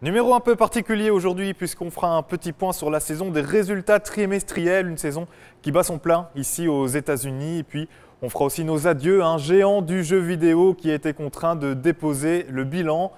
Numéro un peu particulier aujourd'hui puisqu'on fera un petit point sur la saison des résultats trimestriels, une saison qui bat son plein ici aux États-Unis. Et puis on fera aussi nos adieux à un géant du jeu vidéo qui a été contraint de déposer le bilan.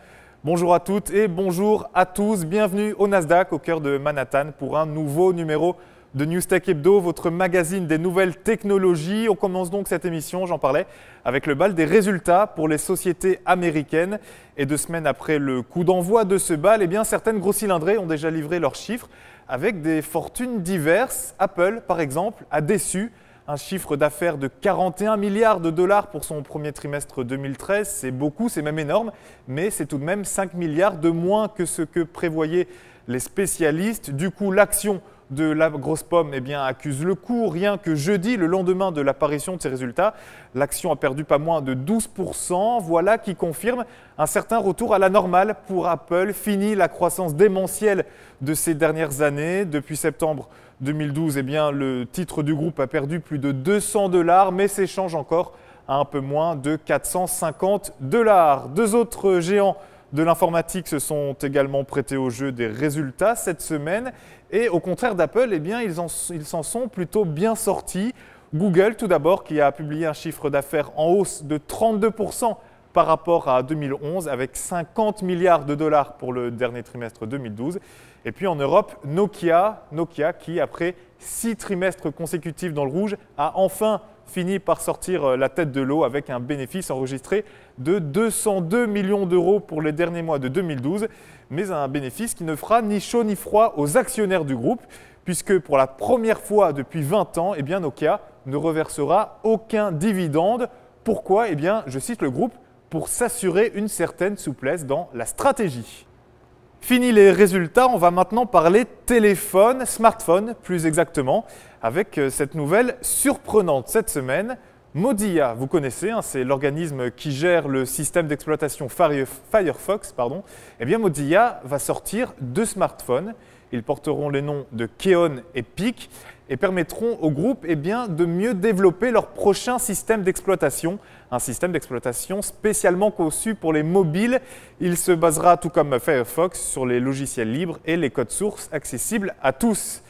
Bonjour à toutes et bonjour à tous, bienvenue au Nasdaq au cœur de Manhattan pour un nouveau numéro de Newstech Hebdo, votre magazine des nouvelles technologies. On commence donc cette émission, j'en parlais, avec le bal des résultats pour les sociétés américaines. Et 2 semaines après le coup d'envoi de ce bal, eh bien, certaines gros cylindrées ont déjà livré leurs chiffres avec des fortunes diverses. Apple, par exemple, a déçu. Un chiffre d'affaires de 41 milliards de dollars pour son premier trimestre 2013, c'est beaucoup, c'est même énorme, mais c'est tout de même 5 milliards de moins que ce que prévoyaient les spécialistes. Du coup, l'action de la grosse pomme accuse le coup. Rien que jeudi, le lendemain de l'apparition de ces résultats, l'action a perdu pas moins de 12%. Voilà qui confirme un certain retour à la normale pour Apple. Fini la croissance démentielle de ces dernières années. Depuis septembre 2012, le titre du groupe a perdu plus de 200 $, mais s'échange encore à un peu moins de 450 $. Deux autres géants de l'informatique se sont également prêtés au jeu des résultats cette semaine. Et au contraire d'Apple, ils s'en sont plutôt bien sortis. Google, tout d'abord, qui a publié un chiffre d'affaires en hausse de 32% par rapport à 2011, avec 50 milliards de dollars pour le dernier trimestre 2012. Et puis en Europe, Nokia qui, après 6 trimestres consécutifs dans le rouge, a enfin fini par sortir la tête de l'eau avec un bénéfice enregistré de 202 millions d'euros pour les derniers mois de 2012, mais un bénéfice qui ne fera ni chaud ni froid aux actionnaires du groupe, puisque pour la première fois depuis 20 ans, Nokia ne reversera aucun dividende. Pourquoi? Je cite le groupe, pour s'assurer une certaine souplesse dans la stratégie. Fini les résultats, on va maintenant parler téléphone, smartphone plus exactement, avec cette nouvelle surprenante cette semaine. Mozilla, vous connaissez, c'est l'organisme qui gère le système d'exploitation Firefox. Mozilla va sortir 2 smartphones. Ils porteront les noms de Keon et Peak et permettront au groupe de mieux développer leur prochain système d'exploitation. Un système d'exploitation spécialement conçu pour les mobiles. Il se basera, tout comme Firefox, sur les logiciels libres et les codes sources accessibles à tous.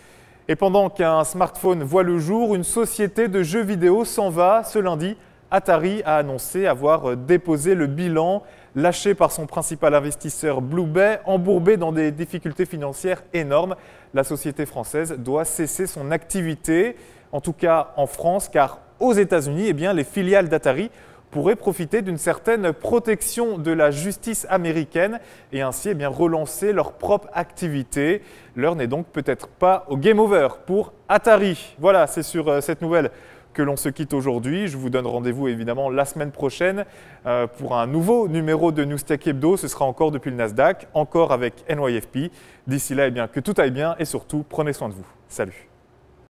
Et pendant qu'un smartphone voit le jour, une société de jeux vidéo s'en va. Ce lundi, Atari a annoncé avoir déposé le bilan. Lâché par son principal investisseur Blue Bay, embourbé dans des difficultés financières énormes, la société française doit cesser son activité, en tout cas en France, car aux États-Unis, les filiales d'Atari pourraient profiter d'une certaine protection de la justice américaine et ainsi relancer leur propre activité. L'heure n'est donc peut-être pas au game over pour Atari. Voilà, c'est sur cette nouvelle que l'on se quitte aujourd'hui. Je vous donne rendez-vous évidemment la semaine prochaine pour un nouveau numéro de Newstech Hebdo. Ce sera encore depuis le Nasdaq, encore avec NYFP. D'ici là, que tout aille bien et surtout, prenez soin de vous. Salut!